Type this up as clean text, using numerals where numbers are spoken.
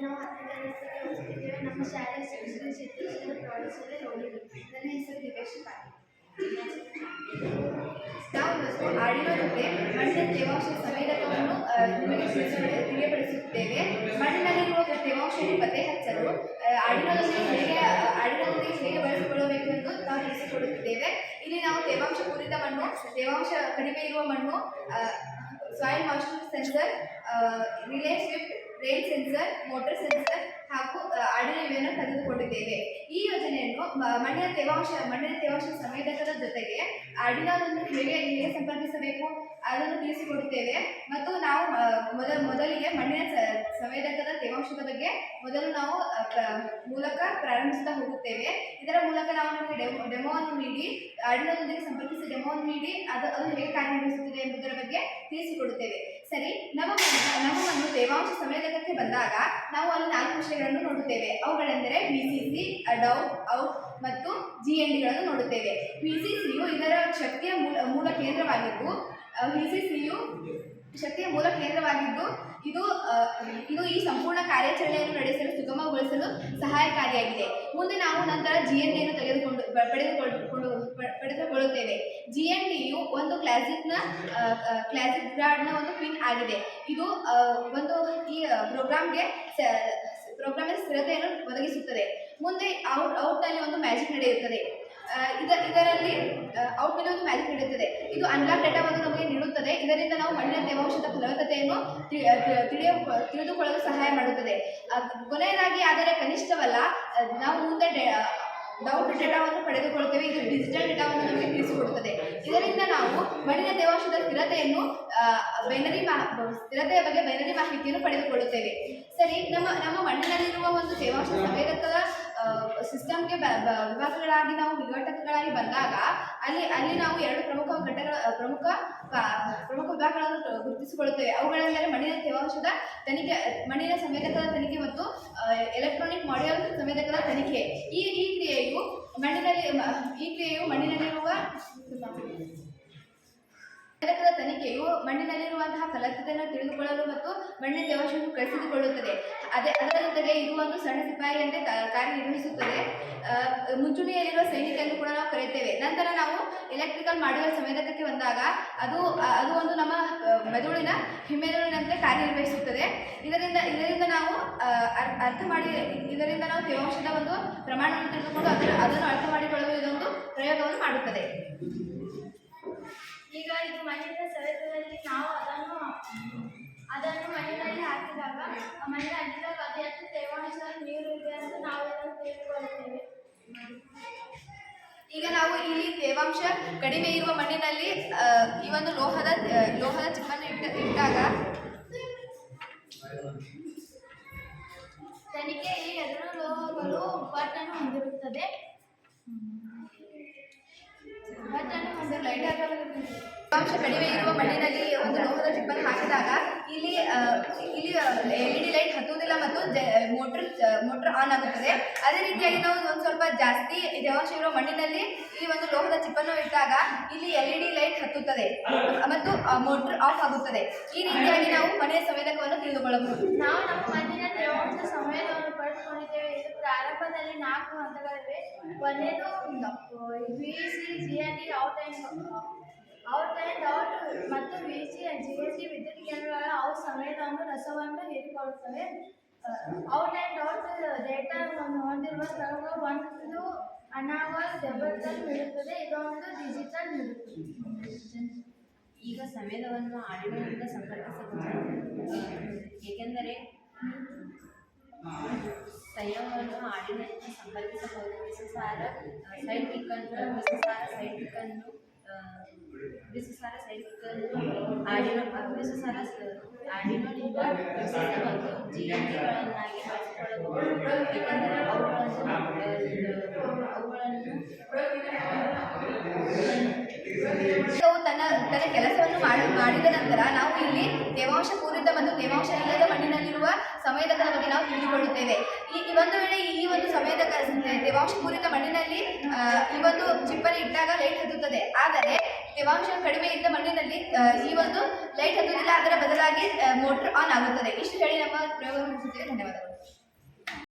ನಾವು 10ನೇ ತರಗತಿಗೆ ಓದ್ತಿದ್ದೇವೆ. ನಮ್ಮ ಶಾಲೆಯ ಶ್ರೀ ಸಿದ್ದೇಶ್ವರ ಪ್ರೌಢಶಾಲೆ ನೋಡಿದ್ವಿ. ನನ್ನ ಹೆಸರು ದಿವೇಶ್ ಪಾಟೀಲ್. ನಾವು ಇವತ್ತು ಆಡಿನೋ ಜೊತೆ ಮಣ್ಣಿನ ತೇವಾಂಶ ಸಂವೇದಕವನ್ನು ನಿಮಗೆ ತಿಳಿಯಪಡಿಸುತ್ತೇವೆ. ಮಣ್ಣಿನಲ್ಲಿರುವ ತೇವಾಂಶವನ್ನು ಪತ್ತೆ ಹಚ್ಚಲು ಆಡಿನೋದೊಂದಿಗೆ ಹೇಗೆ ಬಳಸಿಕೊಳ್ಳಬೇಕು ಎಂದು ನಾವು ತಿಳಿಸಿಕೊಡುತ್ತಿದ್ದೇವೆ. ಇಲ್ಲಿ ನಾವು ತೇವಾಂಶ ಪೂರಿತ ಮಣ್ಣು, ತೇವಾಂಶ ಕಡಿಮೆ ಇರುವ ಮಣ್ಣು, soil moisture sensor, relay Swift, rain sensor, motor sensor ಹಾಗೂ ಆಡಿನೋವನ್ನು ತೆಗೆದುಕೊಂಡಿದ್ದೇವೆ. ಈ ಯೋಜನೆಯನ್ನು ಮಣ್ಣಿನ ತೇವಾಂಶ ಸಂವೇದಕದ ಜೊತೆಗೆ ಆಡಿನೋವನ್ನು ಹೇಗೆ ಸಂಪರ್ಕಿಸಬೇಕು ಅದನ್ನು ತಿಳಿಸಿಕೊಡುತ್ತೇವೆ. ಮತ್ತು ನಾವು ಮೊದಲಿಗೆ ಮಣ್ಣಿನ ಸಂವೇದಕದ ತೇವಾಂಶದ ಬಗ್ಗೆ ನಾವು ಮೂಲಕ ಪ್ರಾರಂಭಿಸ್ತಾ ಹೋಗುತ್ತೇವೆ. ಇದರ ಮೂಲಕ ನಾವು ನಿಮಗೆ ಡೆಮೋವನ್ನು ನೀಡಿ ಆಡಿನೋದೊಂದಿಗೆ ಸಂಪರ್ಕಿಸಿ ಡೆಮೋವನ್ನು ನೀಡಿ ಅದು ಹೇಗೆ ಕಾರ್ಯನಿರ್ವಹಿಸುತ್ತದೆ ಎಂಬುದರ ಬಗ್ಗೆ ತಿಳಿಸಿಕೊಡುತ್ತೇವೆ. ಸರಿ, ನಮ್ಮ ಮಣ್ಣು ತೇವಾಂಶ ಸಂವೇದಕಕ್ಕೆ ಬಂದಾಗ ನಾವು ಅಲ್ಲಿ 4 ವಿಷಯಗಳನ್ನು ನೋಡುತ್ತೇವೆ. ಅವುಗಳೆಂದರೆ PCC, ಔಟ್ ಮತ್ತು GNDಗಳನ್ನು ನೋಡುತ್ತೇವೆ. PCCಯು ಇದರ ಶಕ್ತಿಯ ಮೂಲ ಕೇಂದ್ರವಾಗಿದ್ದು ಇದು ಈ ಸಂಪೂರ್ಣ ಕಾರ್ಯಾಚರಣೆಯನ್ನು ನಡೆಸಲು ಸುಗಮಗೊಳಿಸಲು ಸಹಾಯಕಾರಿಯಾಗಿದೆ. ಮುಂದೆ ನಾವು ನಂತರ GNDಯನ್ನು ಪಡೆದುಕೊಳ್ಳುತ್ತೇವೆ. GNDಯು ಒಂದು ಕ್ಲಾಸಿಕ್ ಗಾರ್ಡ್ನ ಒಂದು ಪಿನ್ ಆಗಿದೆ. ಇದು ಈ ಪ್ರೋಗ್ರಾಮ್ಗೆ ಸ್ಥಿರತೆಯನ್ನು ಒದಗಿಸುತ್ತದೆ. ಮುಂದೆ ಔಟ್ನಲ್ಲಿ ಒಂದು ಮ್ಯಾಜಿಕ್ ನಡೆಯುತ್ತದೆ. ಇದರಲ್ಲಿ ಔಟ್ನಲ್ಲಿ ಒಂದು ಮ್ಯಾಜಿಕ್ ನಡೆಯುತ್ತದೆ. ಇದು ಅನ್ಲಾಕ್ ಡೇಟಾವನ್ನು ನಮಗೆ ನೀಡುತ್ತದೆ. ಇದರಿಂದ ನಾವು ಮಣ್ಣಿನ ತೇವಾಂಶದ ಫಲವತ್ತತೆಯನ್ನು ತಿಳಿದುಕೊಳ್ಳಲು ಸಹಾಯ ಮಾಡುತ್ತದೆ. ಕೊನೆಯದಾಗಿ ಆದರೆ ಕನಿಷ್ಠವಲ್ಲ, ನಾವು ಮುಂದೆ ಔಟ್ ಡೇಟಾವನ್ನು ಪಡೆದುಕೊಳ್ಳುತ್ತೇವೆ. ಇದು ಡಿಜಿಟಲ್ ಡೇಟಾವನ್ನು ನಮಗೆ ತಿಳಿಸಿಕೊಡುತ್ತದೆ. ಇದರಿಂದ ನಾವು ಮಣ್ಣಿನ ತೇವಾಂಶದ ಸ್ಥಿರತೆಯ ಬಗ್ಗೆ ಬೈನರಿ ಮಾಹಿತಿಯನ್ನು ಪಡೆದುಕೊಳ್ಳುತ್ತೇವೆ. ಸರಿ, ನಮ್ಮ ಮಣ್ಣಿನಲ್ಲಿರುವ ಒಂದು ತೇವಾಂಶ ಸಂವೇದಕದ ಸಿಸ್ಟಮ್ಗೆ ವಿಘಟಕಗಳಾಗಿ ಬಂದಾಗ ಅಲ್ಲಿ ನಾವು 2 ಪ್ರಮುಖ ವಿಭಾಗಗಳನ್ನು ಗುರುತಿಸಿಕೊಳ್ಳುತ್ತೇವೆ. ಅವುಗಳೆಂದರೆ ಮಣ್ಣಿನ ತೇವಾಂಶದ ತನಿಖೆ, ಮಣ್ಣಿನ ಸಂವೇದಕದ ತನಿಖೆ ಮತ್ತು ಎಲೆಕ್ಟ್ರಾನಿಕ್ ಮಾಡ್ಯೂಲ್ ಸಂವೇದಕದ ತನಿಖೆ. ಈ ಕ್ರಿಯೆಯು ಮಣ್ಣಿನಲ್ಲಿರುವ ಸಂವೇದಕದ ತನಿಖೆಯು ಮಣ್ಣಿನಲ್ಲಿರುವಂತಹ ಫಲವತ್ತತೆಯನ್ನು ತಿಳಿದುಕೊಳ್ಳಲು ಮತ್ತು ಮಣ್ಣಿನ ತೇವಾಂಶವನ್ನು ಕಳಿಸಿಕೊಳ್ಳುತ್ತದೆ. ಅದರ ಜೊತೆಗೆ ಇದು ಒಂದು ಸಣ್ಣ ಸಿಪಾಯಿಯಂತೆ ಕಾರ್ಯನಿರ್ವಹಿಸುತ್ತದೆ. ಮುಂಚೂಣಿಯಲ್ಲಿರುವ ಸೈನಿಕ ಎಂದು ಕೂಡ ನಾವು ಕರೆಯುತ್ತೇವೆ. ನಂತರ ನಾವು ಎಲೆಕ್ಟ್ರಿಕಲ್ ಮಾಡ್ಯೂಲ್ ಸಂವೇದಕಕ್ಕೆ ಬಂದಾಗ ಅದು ಒಂದು ನಮ್ಮ ಹಿಮ್ಮೆದುಳಿನಂತೆ ಕಾರ್ಯನಿರ್ವಹಿಸುತ್ತದೆ. ಇದರಿಂದ ನಾವು ತೇವಾಂಶದ ಒಂದು ಪ್ರಮಾಣವನ್ನು ತಿಳಿದುಕೊಂಡು ಅದನ್ನು ಅರ್ಥ ಮಾಡಿಕೊಳ್ಳಲು ಇದೊಂದು ಪ್ರಯೋಗವನ್ನು ಮಾಡುತ್ತದೆ. ಈಗ ಇದು ಮಣ್ಣಿನ ಸಂವೇದಕದಲ್ಲಿ ನಾವು ಅದನ್ನು ಮಣ್ಣಿನಲ್ಲಿ ಹಾಕಿದಾಗ ಅದು ಎಷ್ಟು ತೇವಾಂಶ ನೀರು ಇದೆ ಅಂತ ನಾವು ಇದನ್ನು ತಿಳಿದುಕೊಳ್ಳುತ್ತೇವೆ. ಈಗ ನಾವು ಇಲ್ಲಿ ತೇವಾಂಶ ಕಡಿಮೆ ಇರುವ ಮಣ್ಣಿನಲ್ಲಿ ಈ ಒಂದು ಲೋಹದ ಚಿಪ್ಪನ್ನು ಇಟ್ಟಾಗ ತನಿಖೆ ಈ 2 ಲೋಹಗಳು ಬಟ್ಟನ್ನು ಹೊಂದಿರುತ್ತದೆ. ತೇವಾಂಶ ಕಡಿಮೆ ಇರುವ ಮಣ್ಣಿನಲ್ಲಿ ಒಂದು ಲೋಹದ ಚಿಪ್ಪನ್ನು ಹಾಕಿದಾಗ ಇಲ್ಲಿ LED ಲೈಟ್ ಹತ್ತುವುದಿಲ್ಲ ಮತ್ತು ಮೋಟರ್ ಆನ್ ಆಗುತ್ತದೆ. ಅದೇ ರೀತಿಯಾಗಿ ನಾವು ಒಂದು ಸ್ವಲ್ಪ ಜಾಸ್ತಿ ತೇವಾಂಶ ಇರುವ ಮಣ್ಣಿನಲ್ಲಿ ಈ ಒಂದು ಲೋಹದ ಚಿಪ್ಪನ್ನು ಇಟ್ಟಾಗ ಇಲ್ಲಿ LED ಲೈಟ್ ಹತ್ತುತ್ತದೆ ಮತ್ತು ಮೋಟರ್ ಆಫ್ ಆಗುತ್ತದೆ. ಈ ರೀತಿಯಾಗಿ ನಾವು ಮಣ್ಣಿನ ಸಂವೇದಕವನ್ನು ತಿಳಿದುಕೊಳ್ಳಬಹುದು. ನಾವು ನಮ್ಮ ಮಣ್ಣಿನ ತೇವಾಂಶ ಸಂವೇದಕವನ್ನು ಪಡೆದುಕೊಂಡಿದ್ದೇವೆ. ಇದು ಪ್ರಾರಂಭದಲ್ಲಿ 4 ಹಂತಗಳಿವೆ. ಒಂದೇದು VC, GND, ಔಟ್ ಮತ್ತು VC, GND ವಿದ್ಯುತ್ ಕೇಂದ್ರಗಳ ಸಂವೇದಕವನ್ನು ರಸವನ್ನು ಹೀರಿಕೊಳ್ಳುತ್ತವೆ. ಔಟ್ ಡೇಟಾ ಹೊಂದಿರುವ ಸ್ಥಳಗಳು ಒಂದು ಅನಾಲಾಗ್ ಡಿಜಿಟಲ್ ನೀಡುತ್ತದೆ. ಇದೊಂದು ಡಿಜಿಟಲ್ ನೀಡುತ್ತದೆ. ಈಗ ಸಂವೇದಕವನ್ನು ಆಡಿನೋದಿಂದ ಸಂಪರ್ಕಿಸಬಹುದು. ಏಕೆಂದರೆ ಸಂಯೋಗವನ್ನು ಆಡಿನೋದಿಂದ ಸಂಪರ್ಕಿಸಬಹುದು. ವಿಷಸಾರ ಸೈಡ್ ಕಿಕ್ಕನ್ನು ಆಡಿನೋದಿಂದ ಮತ್ತು GNDಗಳನ್ನಾಗಿ ಬಳಸಿಕೊಳ್ಳಬಹುದು. ಏಕೆಂದರೆ ತನ್ನ ಕೆಲಸವನ್ನು ಮಾಡಿದ ನಂತರ ನಾವು ಇಲ್ಲಿ ತೇವಾಂಶ ಪೂರಿತ ಮತ್ತು ತೇವಾಂಶ ಇಲ್ಲದ ಮಣ್ಣಿನಲ್ಲಿರುವ ಸಂವೇದಕದ ಬಗ್ಗೆ ನಾವು ತಿಳಿದುಕೊಳ್ಳುತ್ತೇವೆ. ಒಂದು ವೇಳೆ ಈ ಒಂದು ಸಂವೇದಕ ತೇವಾಂಶ ಪೂರಿತ ಮಣ್ಣಿನಲ್ಲಿ ಈ ಒಂದು ಚಿಪ್ಪನ್ನು ಇಟ್ಟಾಗ ಲೈಟ್ ಹತ್ತುತ್ತದೆ. ಆದರೆ ತೇವಾಂಶ ಕಡಿಮೆ ಇದ್ದ ಮಣ್ಣಿನಲ್ಲಿ ಈ ಒಂದು ಲೈಟ್ ಹತ್ತುವುದಿಲ್ಲ, ಅದರ ಬದಲಾಗಿ ಮೋಟರ್ ಆನ್ ಆಗುತ್ತದೆ. ಇಷ್ಟು ಹೇಳಿ ನಮ್ಮ ಪ್ರಯೋಗ ಮುಗಿಸುತ್ತೇವೆ. ಧನ್ಯವಾದಗಳು.